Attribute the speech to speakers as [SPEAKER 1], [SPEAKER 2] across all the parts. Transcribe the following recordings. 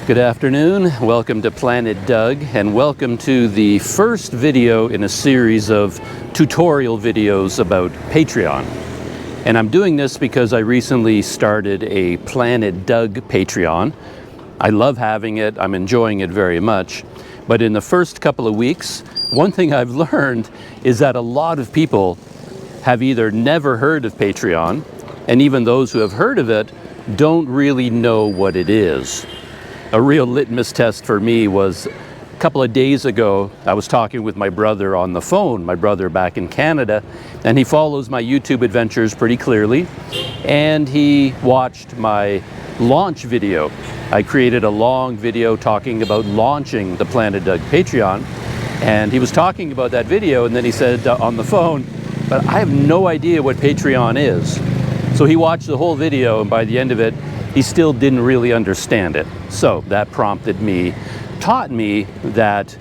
[SPEAKER 1] Good afternoon, welcome to Planet Doug, and welcome to the first video in a series of tutorial videos about Patreon. And I'm doing this because I recently started a Planet Doug Patreon. I love having it, I'm enjoying it very much. But in the first couple of weeks, one thing I've learned is that a lot of people have either never heard of Patreon, and even those who have heard of it don't really know what it is. A real litmus test for me was a couple of days ago, I was talking with my brother on the phone, my brother back in Canada, and he follows my YouTube adventures pretty clearly, and he watched my launch video. I created a long video talking about launching the Planet Doug Patreon, and he was talking about that video, and then he said on the phone, but I have no idea what Patreon is. So he watched the whole video, and by the end of it, he still didn't really understand it. So that prompted me, taught me that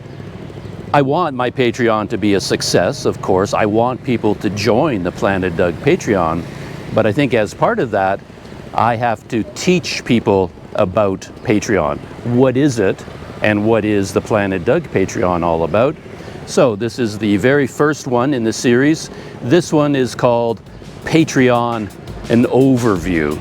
[SPEAKER 1] I want my Patreon to be a success, of course. I want people to join the Planet Doug Patreon, but I think as part of that, I have to teach people about Patreon. What is it, and what is the Planet Doug Patreon all about? So this is the very first one in the series. This one is called Patreon, an Overview.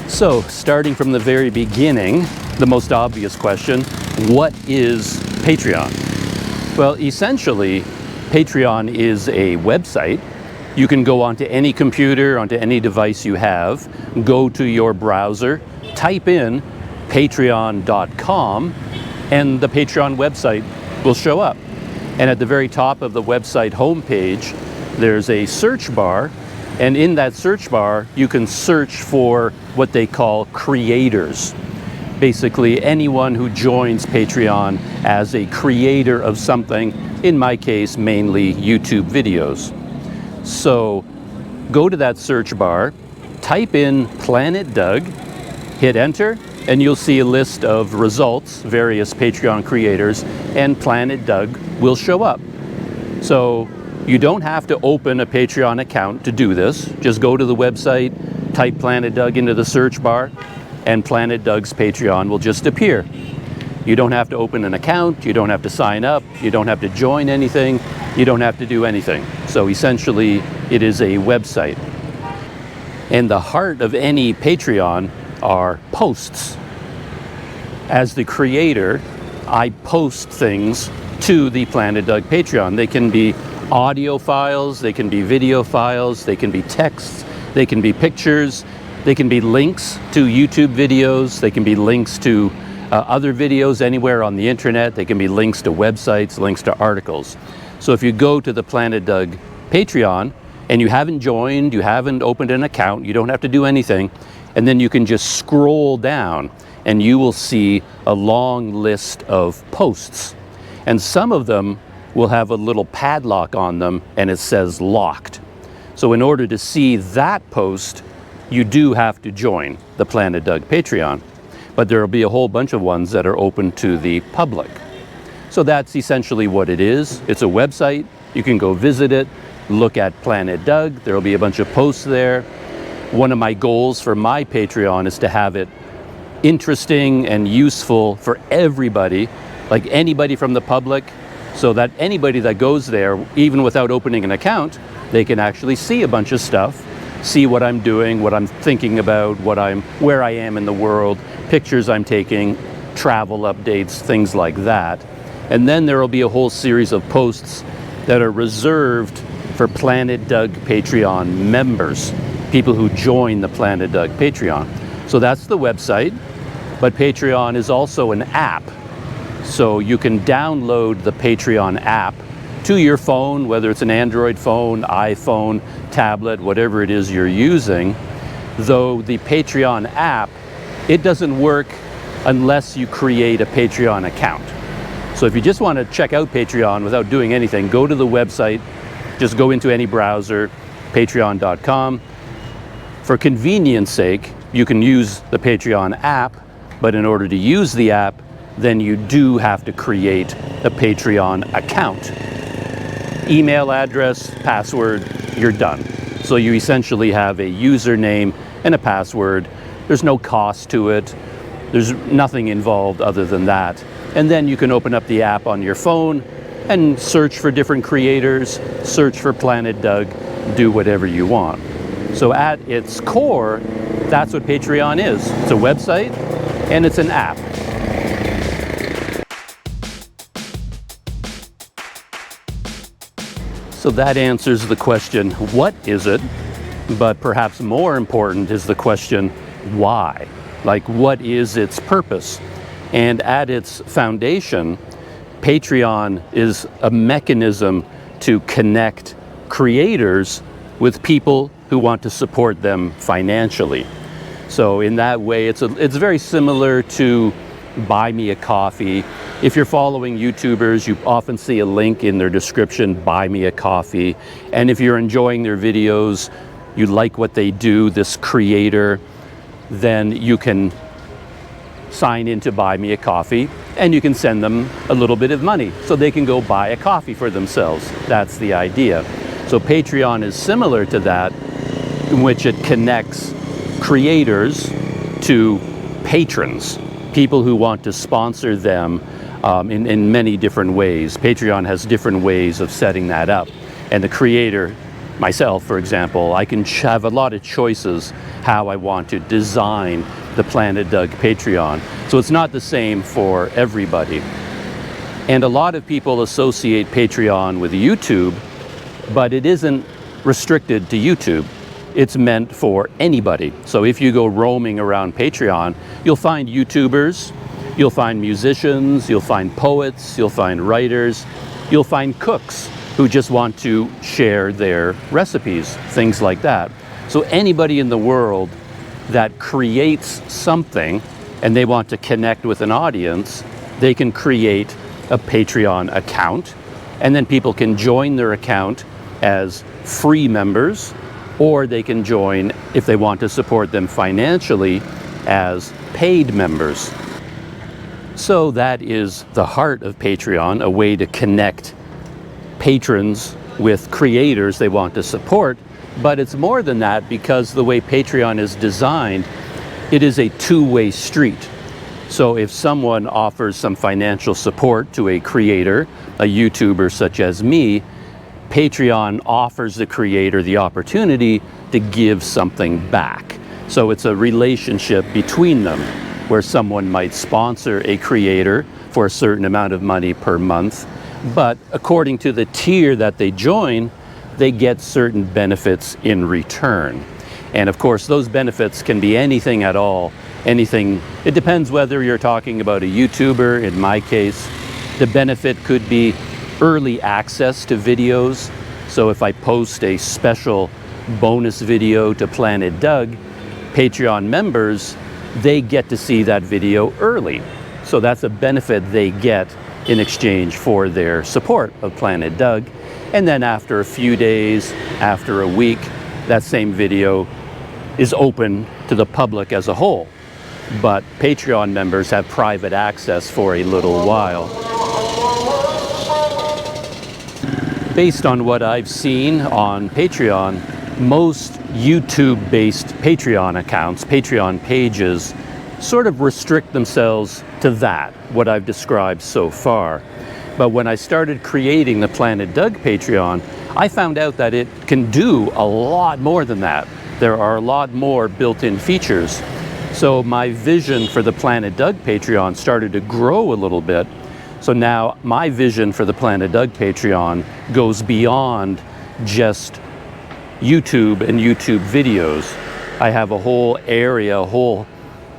[SPEAKER 1] So, starting from the very beginning, the most obvious question, what is Patreon? Well, essentially, Patreon is a website. You can go onto any computer, onto any device you have, go to your browser, type in patreon.com, and the Patreon website will show up. And at the very top of the website homepage, there's a search bar, and in that search bar, you can search for what they call creators. Basically, anyone who joins Patreon as a creator of something, in my case, mainly YouTube videos. So, go to that search bar, type in Planet Doug, hit enter, and you'll see a list of results, various Patreon creators, and Planet Doug will show up. So, you don't have to open a Patreon account to do this. Just go to the website, type Planet Doug into the search bar, and Planet Doug's Patreon will just appear. You don't have to open an account, you don't have to sign up, you don't have to join anything, you don't have to do anything. So essentially, it is a website. And the heart of any Patreon are posts. As the creator, I post things to the Planet Doug Patreon. They can be audio files, they can be video files, they can be texts, they can be pictures, they can be links to YouTube videos, they can be links to other videos anywhere on the internet, they can be links to websites, links to articles. So if you go to the Planet Doug Patreon and you haven't joined, you haven't opened an account, you don't have to do anything, and then you can just scroll down and you will see a long list of posts. And some of them will have a little padlock on them and it says locked. So in order to see that post, you do have to join the Planet Doug Patreon. But there will be a whole bunch of ones that are open to the public. So that's essentially what it is. It's a website. You can go visit it, look at Planet Doug. There will be a bunch of posts there. One of my goals for my Patreon is to have it interesting and useful for everybody, like anybody from the public, so that anybody that goes there, even without opening an account, they can actually see a bunch of stuff, see what I'm doing, what I'm thinking about, where I am in the world, pictures I'm taking, travel updates, things like that. And then there will be a whole series of posts that are reserved for Planet Doug Patreon members, people who join the Planet Doug Patreon. So that's the website, but Patreon is also an app. So you can download the Patreon app to your phone, whether it's an Android phone, iPhone, tablet, whatever it is you're using. Though the Patreon app, it doesn't work unless you create a Patreon account. So if you just want to check out Patreon without doing anything, go to the website, just go into any browser, patreon.com. For convenience sake, you can use the Patreon app, but in order to use the app, then you do have to create a Patreon account. Email address, password, you're done. So you essentially have a username and a password. There's no cost to it. There's nothing involved other than that. And then you can open up the app on your phone and search for different creators, search for Planet Doug, do whatever you want. So at its core, that's what Patreon is. It's a website and it's an app. So that answers the question, what is it? But perhaps more important is the question, why? Like, what is its purpose? And at its foundation, Patreon is a mechanism to connect creators with people who want to support them financially. So in that way, it's very similar to Buy Me a Coffee. If you're following YouTubers, you often see a link in their description, Buy Me a Coffee. And if you're enjoying their videos, you like what they do, this creator, then you can sign in to Buy Me a Coffee and you can send them a little bit of money so they can go buy a coffee for themselves. That's the idea. So Patreon is similar to that, in which it connects creators to patrons, people who want to sponsor them in many different ways. Patreon has different ways of setting that up. And the creator, myself, for example, I can have a lot of choices how I want to design the Planet Doug Patreon. So it's not the same for everybody. And a lot of people associate Patreon with YouTube, but it isn't restricted to YouTube. It's meant for anybody. So if you go roaming around Patreon, you'll find YouTubers, you'll find musicians, you'll find poets, you'll find writers, you'll find cooks who just want to share their recipes, things like that. So anybody in the world that creates something and they want to connect with an audience, they can create a Patreon account, and then people can join their account as free members, or they can join, if they want to support them financially, as paid members. So that is the heart of Patreon, a way to connect patrons with creators they want to support. But it's more than that, because the way Patreon is designed, it is a two-way street. So if someone offers some financial support to a creator, a YouTuber such as me, Patreon offers the creator the opportunity to give something back. So it's a relationship between them, where someone might sponsor a creator for a certain amount of money per month, but according to the tier that they join, they get certain benefits in return. And of course, those benefits can be anything at all. Anything. It depends whether you're talking about a YouTuber. In my case, the benefit could be early access to videos. So if I post a special bonus video to Planet Doug, Patreon members, they get to see that video early. So that's a benefit they get in exchange for their support of Planet Doug. And then after a few days, after a week, that same video is open to the public as a whole. But Patreon members have private access for a little while. Based on what I've seen on Patreon, most YouTube-based Patreon accounts, Patreon pages, sort of restrict themselves to that, what I've described so far. But when I started creating the Planet Doug Patreon, I found out that it can do a lot more than that. There are a lot more built-in features. So my vision for the Planet Doug Patreon started to grow a little bit. So now my vision for the Planet Doug Patreon goes beyond just YouTube and YouTube videos. I have a whole area, a whole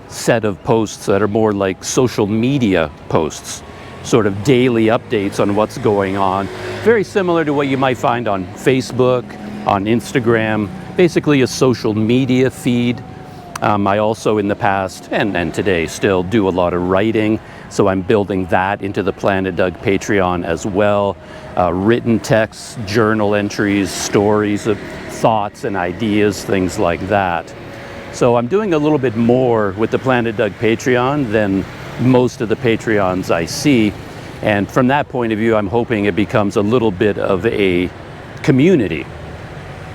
[SPEAKER 1] set of posts that are more like social media posts, sort of daily updates on what's going on. Very similar to what you might find on Facebook, on Instagram, basically a social media feed. I also in the past, and today still, do a lot of writing. So I'm building that into the Planet Doug Patreon as well. Written texts, journal entries, stories of thoughts and ideas, things like that. So I'm doing a little bit more with the Planet Doug Patreon than most of the Patreons I see. And from that point of view, I'm hoping it becomes a little bit of a community.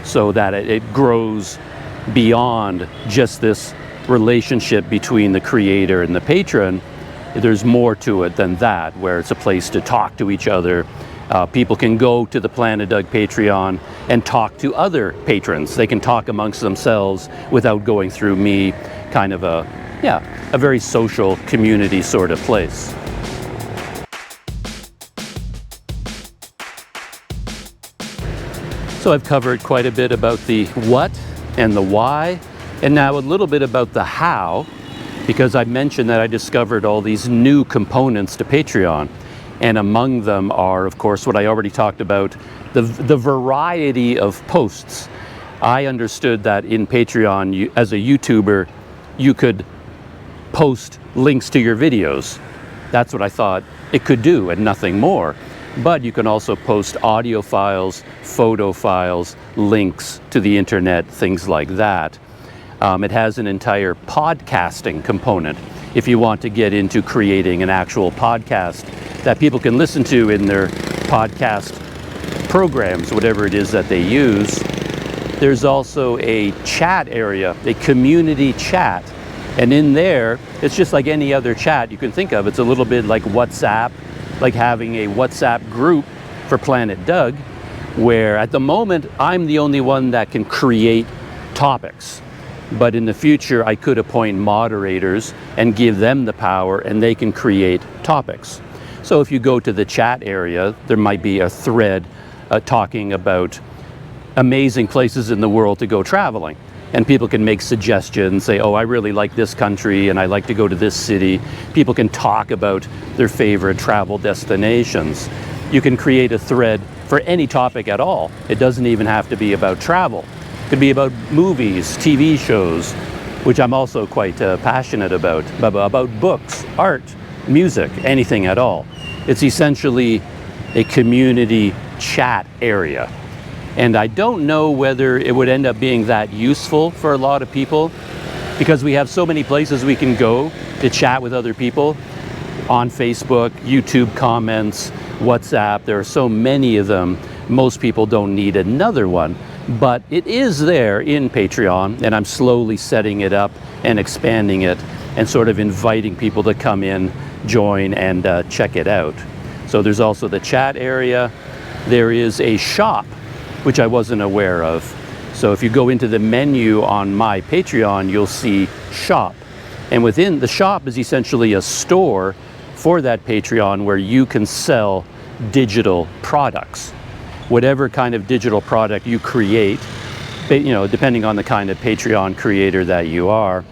[SPEAKER 1] so that it grows beyond just this relationship between the creator and the patron. There's more to it than that, where it's a place to talk to each other. People can go to the Planet Doug Patreon and talk to other patrons. They can talk amongst themselves without going through me. Kind of a very social community sort of place. So I've covered quite a bit about the what and the why, and now a little bit about the how, because I mentioned that I discovered all these new components to Patreon. And among them are, of course, what I already talked about, the variety of posts. I understood that in Patreon, as a YouTuber, you could post links to your videos. That's what I thought it could do, and nothing more. But you can also post audio files, photo files, links to the internet, things like that. It has an entire podcasting component if you want to get into creating an actual podcast that people can listen to in their podcast programs, whatever it is that they use. There's also a chat area, a community chat. And in there, it's just like any other chat you can think of. It's a little bit like WhatsApp, like having a WhatsApp group for Planet Doug, where at the moment, I'm the only one that can create topics. But in the future, I could appoint moderators and give them the power, and they can create topics. So if you go to the chat area, there might be a thread talking about amazing places in the world to go traveling. And people can make suggestions, say, oh, I really like this country and I like to go to this city. People can talk about their favorite travel destinations. You can create a thread for any topic at all. It doesn't even have to be about travel. It could be about movies, TV shows, which I'm also quite passionate about books, art, music, anything at all. It's essentially a community chat area. And I don't know whether it would end up being that useful for a lot of people, because we have so many places we can go to chat with other people on Facebook, YouTube comments, WhatsApp. There are so many of them. Most people don't need another one, but it is there in Patreon, and I'm slowly setting it up and expanding it and sort of inviting people to come in, join, and check it out. So there's also the chat area. There is a shop, which I wasn't aware of. So if you go into the menu on my Patreon, you'll see shop. And within the shop is essentially a store for that Patreon where you can sell digital products. Whatever kind of digital product you create, depending on the kind of Patreon creator that you are.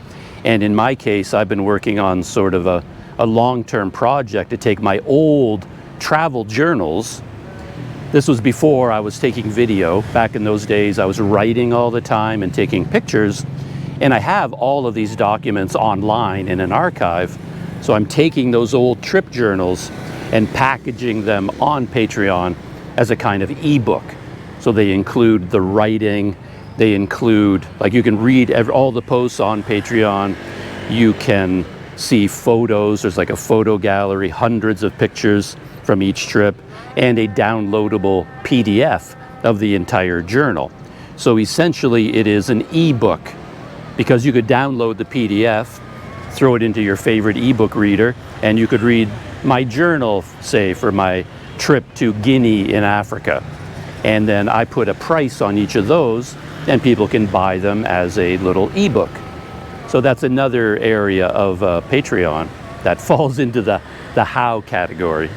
[SPEAKER 1] And in my case, I've been working on sort of a long-term project to take my old travel journals. This was before I was taking video. Back in those days, I was writing all the time and taking pictures. And I have all of these documents online in an archive. So I'm taking those old trip journals and packaging them on Patreon as a kind of ebook. So they include the writing, they include, like, you can read all the posts on Patreon. You can see photos. There's like a photo gallery, hundreds of pictures from each trip, and a downloadable PDF of the entire journal. So essentially it is an ebook, because you could download the PDF, throw it into your favorite ebook reader, and you could read my journal, say, for my trip to Guinea in Africa. And then I put a price on each of those, and people can buy them as a little ebook. So that's another area of Patreon that falls into the how category.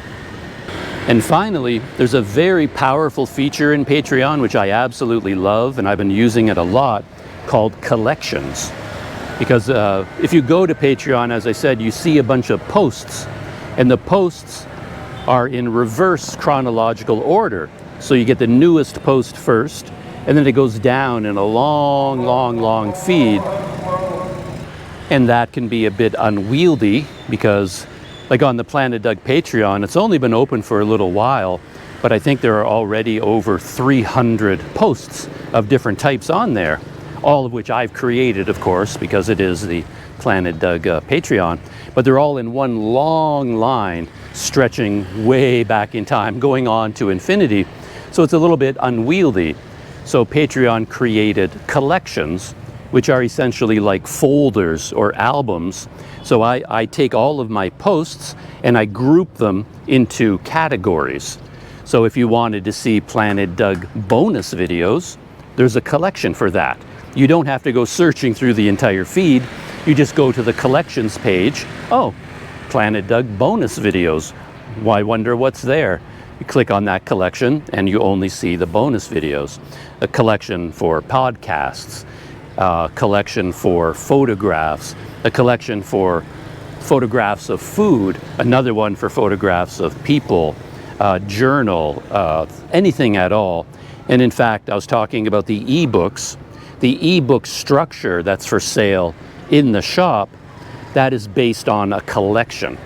[SPEAKER 1] And finally, there's a very powerful feature in Patreon, which I absolutely love, and I've been using it a lot, called collections. Because if you go to Patreon, as I said, you see a bunch of posts, and the posts are in reverse chronological order. So you get the newest post first, and then it goes down in a long feed. And that can be a bit unwieldy, because like on the Planet Doug Patreon, it's only been open for a little while, but I think there are already over 300 posts of different types on there, all of which I've created, of course, because it is the Planet Doug Patreon. But they're all in one long line, stretching way back in time, going on to infinity. So it's a little bit unwieldy. So Patreon created collections, which are essentially like folders or albums. So I take all of my posts and I group them into categories. So if you wanted to see Planet Doug bonus videos, there's a collection for that. You don't have to go searching through the entire feed. You just go to the collections page. Oh, Planet Doug bonus videos. Why wonder what's there? You click on that collection and you only see the bonus videos. A collection for podcasts, a collection for photographs, a collection for photographs of food, another one for photographs of people, journal, anything at all. And in fact, I was talking about the ebooks. The ebook structure that's for sale in the shop, that is based on a collection.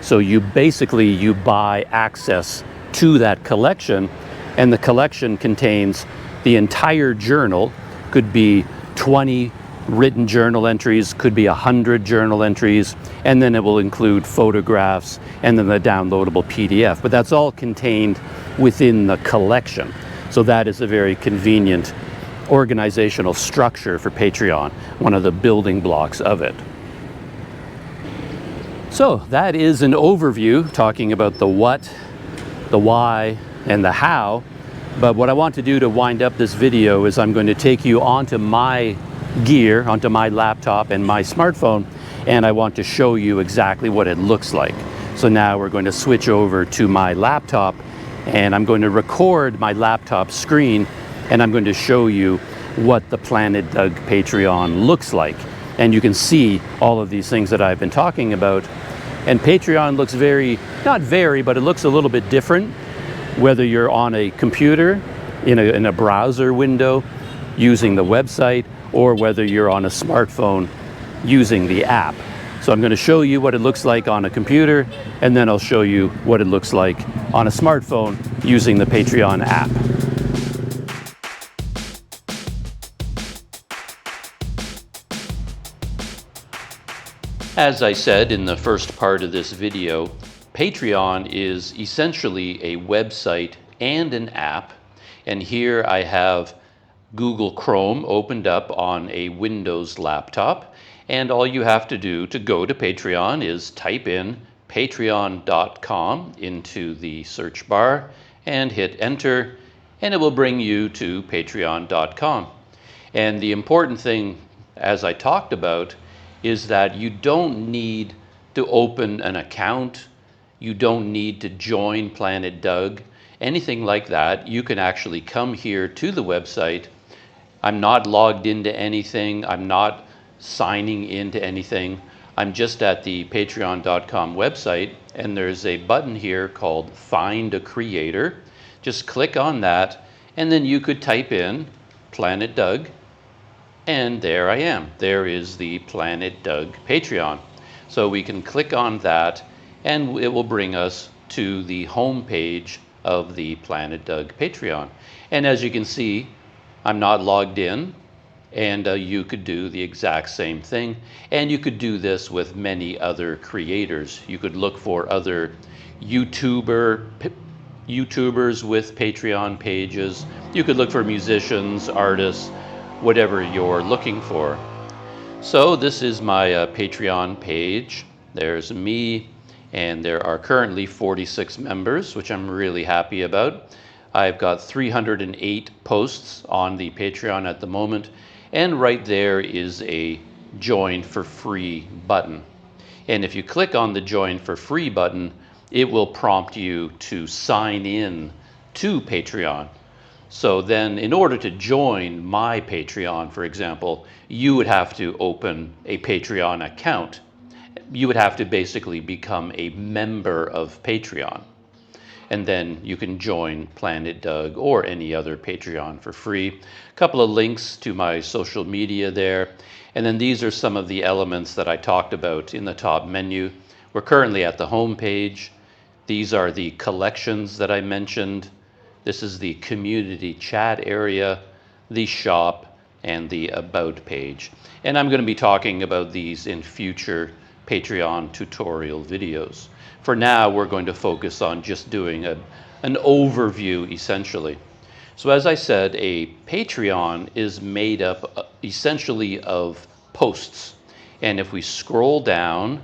[SPEAKER 1] So you buy access to that collection, and the collection contains the entire journal. Could be 20 written journal entries, could be 100 journal entries, and then it will include photographs and then the downloadable PDF. But that's all contained within the collection. So that is a very convenient organizational structure for Patreon, one of the building blocks of it. So that is an overview talking about the what, the why, and the how. But what I want to do to wind up this video is I'm going to take you onto my gear, onto my laptop and my smartphone, and I want to show you exactly what it looks like. So now we're going to switch over to my laptop, and I'm going to record my laptop screen, and I'm going to show you what the Planet Doug Patreon looks like. And you can see all of these things that I've been talking about. And Patreon looks but it looks a little bit different, whether you're on a computer, in a browser window, using the website, or whether you're on a smartphone using the app. So I'm going to show you what it looks like on a computer, and then I'll show you what it looks like on a smartphone using the Patreon app. As I said in the first part of this video, Patreon is essentially a website and an app. And here I have Google Chrome opened up on a Windows laptop. And all you have to do to go to Patreon is type in patreon.com into the search bar and hit enter, and it will bring you to patreon.com. And the important thing, as I talked about, is that you don't need to open an account. You don't need to join Planet Doug, anything like that. You can actually come here to the website. I'm not logged into anything. I'm not signing into anything. I'm just at the patreon.com website, and there's a button here called Find a Creator. Just click on that, and then you could type in Planet Doug, and there I am. There is the Planet Doug Patreon. So we can click on that, and it will bring us to the home page of the Planet Doug Patreon. And as you can see, I'm not logged in, and you could do the exact same thing. And you could do this with many other creators. You could look for other YouTubers with Patreon pages. You could look for musicians, artists, whatever you're looking for. So this is my Patreon page. There's me, and there are currently 46 members, which I'm really happy about. I've got 308 posts on the Patreon at the moment, and right there is a join for free button. And if you click on the join for free button, it will prompt you to sign in to Patreon. So then, in order to join my Patreon, for example, you would have to open a Patreon account. You would have to basically become a member of Patreon. And then you can join Planet Doug or any other Patreon for free. A couple of links to my social media there. And then these are some of the elements that I talked about in the top menu. We're currently at the home page. These are the collections that I mentioned. This is the community chat area, the shop, and the about page. And I'm going to be talking about these in future Patreon tutorial videos. For now, we're going to focus on just doing an overview, essentially. So as I said, a Patreon is made up essentially of posts. And if we scroll down,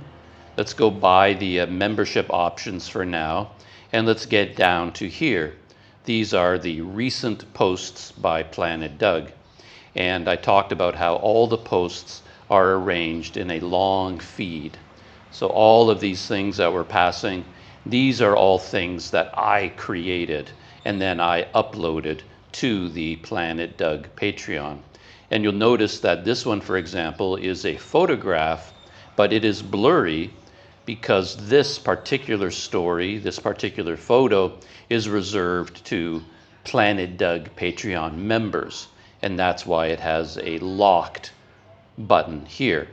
[SPEAKER 1] let's go by the membership options for now, and let's get down to here. These are the recent posts by Planet Doug. And I talked about how all the posts are arranged in a long feed. So all of these things that we're passing, these are all things that I created and then I uploaded to the Planet Doug Patreon. And you'll notice that this one, for example, is a photograph, but it is blurry because this particular story, this particular photo, is reserved to Planet Doug Patreon members. And that's why it has a locked button here.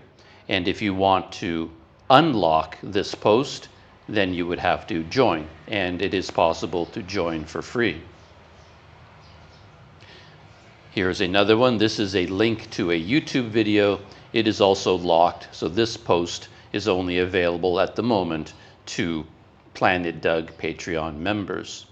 [SPEAKER 1] And if you want to unlock this post, then you would have to join. And it is possible to join for free. Here's another one. This is a link to a YouTube video. It is also locked, so this post is only available at the moment to Planet Doug Patreon members.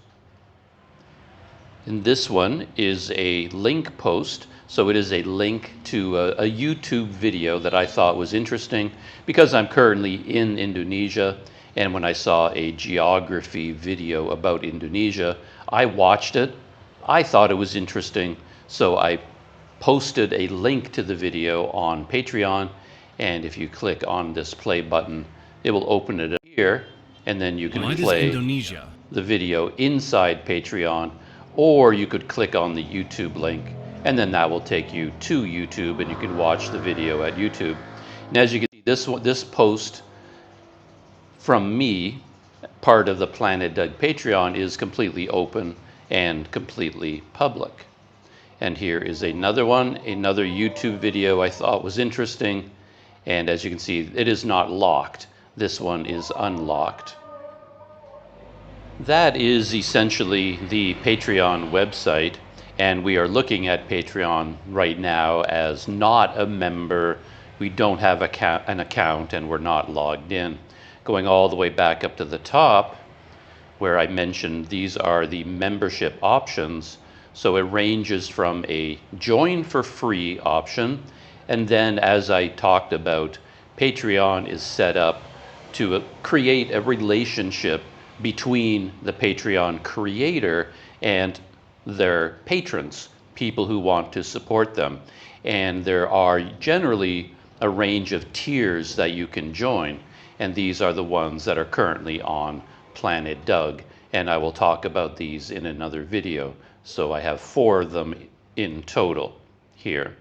[SPEAKER 1] And this one is a link post, so it is a link to a YouTube video that I thought was interesting because I'm currently in Indonesia, and when I saw a geography video about Indonesia, I watched it. I thought it was interesting, so I posted a link to the video on Patreon, and if you click on this play button, it will open it up here, and then you can play the video inside Patreon, or you could click on the YouTube link, and then that will take you to YouTube, and you can watch the video at YouTube. And as you can see, this post from me, part of the Planet Doug Patreon, is completely open and completely public. And here is another one, another YouTube video I thought was interesting. And as you can see, it is not locked. This one is unlocked. That is essentially the Patreon website. And we are looking at Patreon right now as not a member. We don't have an account and we're not logged in. Going all the way back up to the top, where I mentioned these are the membership options. So it ranges from a join for free option, and then as I talked about, Patreon is set up to create a relationship between the Patreon creator and their patrons, people who want to support them. And there are generally a range of tiers that you can join, and these are the ones that are currently on Planet Doug, and I will talk about these in another video. So I have 4 of them in total here,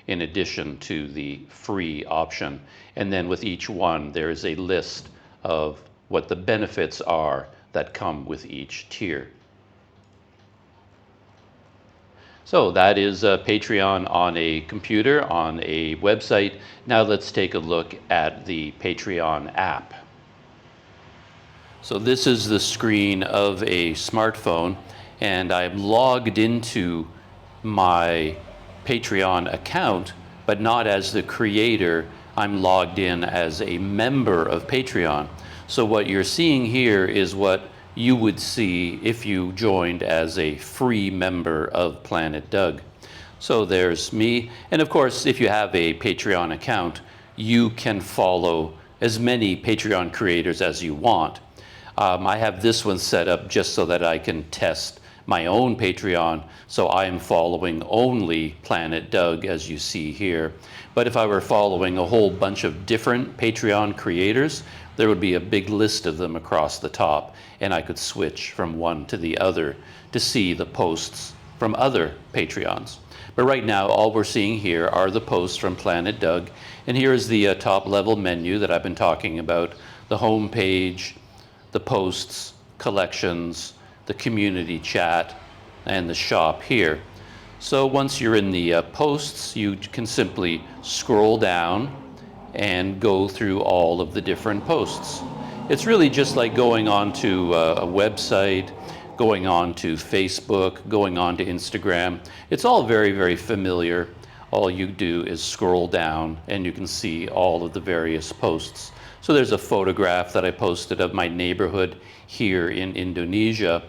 [SPEAKER 1] in addition to the free option. And then with each one, there is a list of what the benefits are that come with each tier. So that is Patreon on a computer, on a website. Now let's take a look at the Patreon app. So this is the screen of a smartphone, and I'm logged into my Patreon account, but not as the creator. I'm logged in as a member of Patreon. So what you're seeing here is what you would see if you joined as a free member of Planet Doug. So there's me, and of course, if you have a Patreon account, you can follow as many Patreon creators as you want. I have this one set up just so that I can test my own Patreon, so I am following only Planet Doug, as you see here. But if I were following a whole bunch of different Patreon creators, there would be a big list of them across the top, and I could switch from one to the other to see the posts from other Patreons. But right now, all we're seeing here are the posts from Planet Doug, and here is the top level menu that I've been talking about, the home page, the posts, collections, the community chat, and the shop here. So once you're in the posts, you can simply scroll down and go through all of the different posts. It's really just like going onto a website, going on to Facebook, going on to Instagram. It's all very, very familiar. All you do is scroll down and you can see all of the various posts. So there's a photograph that I posted of my neighborhood here in Indonesia.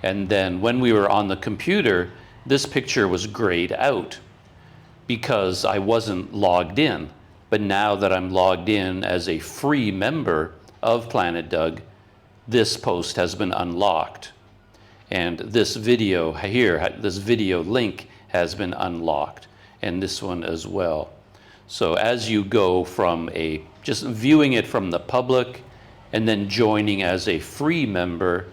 [SPEAKER 1] And then when we were on the computer, this picture was grayed out because I wasn't logged in. But now that I'm logged in as a free member of Planet Doug, this post has been unlocked. And this video here, this video link has been unlocked, and this one as well. So as you go from just viewing it from the public, and then joining as a free member,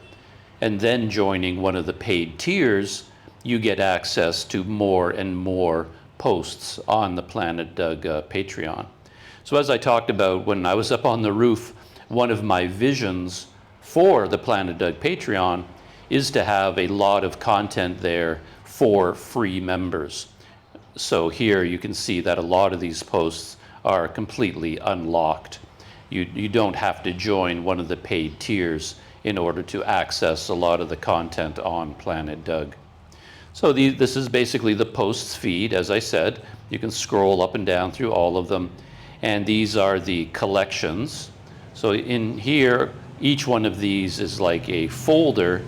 [SPEAKER 1] and then joining one of the paid tiers, you get access to more and more posts on the Planet Doug Patreon. So as I talked about when I was up on the roof, one of my visions for the Planet Doug Patreon is to have a lot of content there for free members. So here you can see that a lot of these posts are completely unlocked. You don't have to join one of the paid tiers in order to access a lot of the content on Planet Doug. So this is basically the posts feed, as I said. You can scroll up and down through all of them. And these are the collections. So in here, each one of these is like a folder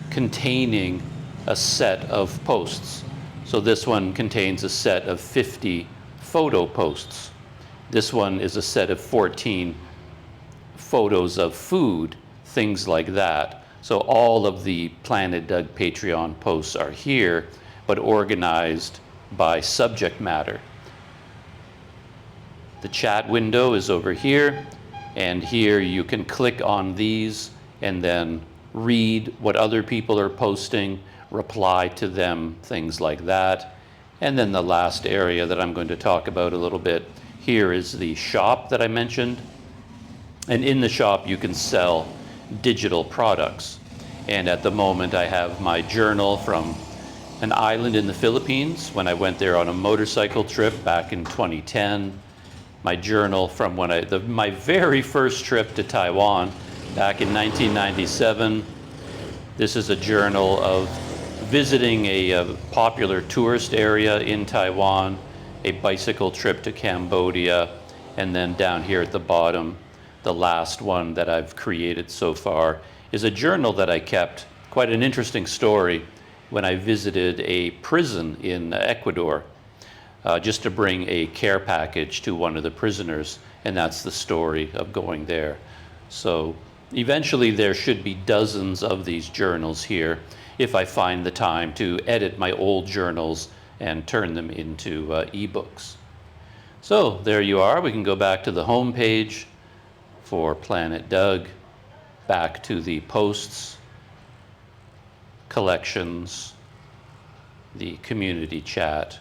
[SPEAKER 1] containing a set of posts. So this one contains a set of 50 photo posts. This one is a set of 14 photos of food, things like that. So all of the Planet Doug Patreon posts are here, but organized by subject matter. The chat window is over here, and here you can click on these and then read what other people are posting, reply to them, things like that. And then the last area that I'm going to talk about a little bit here is the shop that I mentioned. And in the shop you can sell digital products. And at the moment I have my journal from an island in the Philippines when I went there on a motorcycle trip back in 2010. My journal from when my very first trip to Taiwan back in 1997. This is a journal of visiting a popular tourist area in Taiwan, a bicycle trip to Cambodia, and then down here at the bottom, the last one that I've created so far is a journal that I kept, quite an interesting story, when I visited a prison in Ecuador, just to bring a care package to one of the prisoners, and that's the story of going there. So eventually there should be dozens of these journals here if I find the time to edit my old journals and turn them into ebooks. So there you are. We can go back to the home page for Planet Doug, back to the posts, collections, the community chat,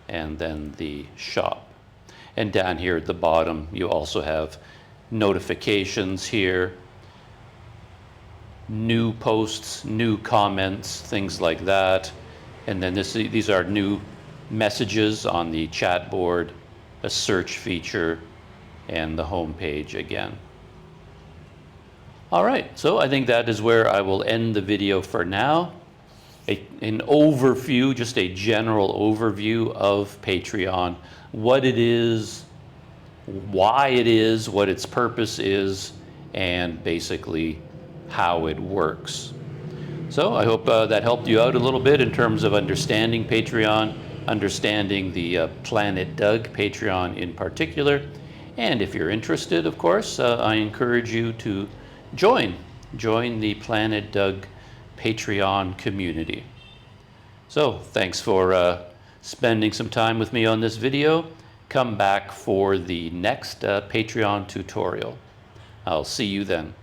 [SPEAKER 1] and then the shop. And down here at the bottom, you also have notifications here, new posts, new comments, things like that. And then these are new messages on the chat board, a search feature, and the home page again. All right, so I think that is where I will end the video for now. An overview, just a general overview of Patreon, what it is, why it is, what its purpose is, and basically how it works. So I hope that helped you out a little bit in terms of understanding Patreon, understanding the Planet Doug Patreon in particular. And if you're interested, of course, I encourage you to join the Planet Doug Patreon community. So thanks for spending some time with me on this video. Come back for the next Patreon tutorial. I'll see you then.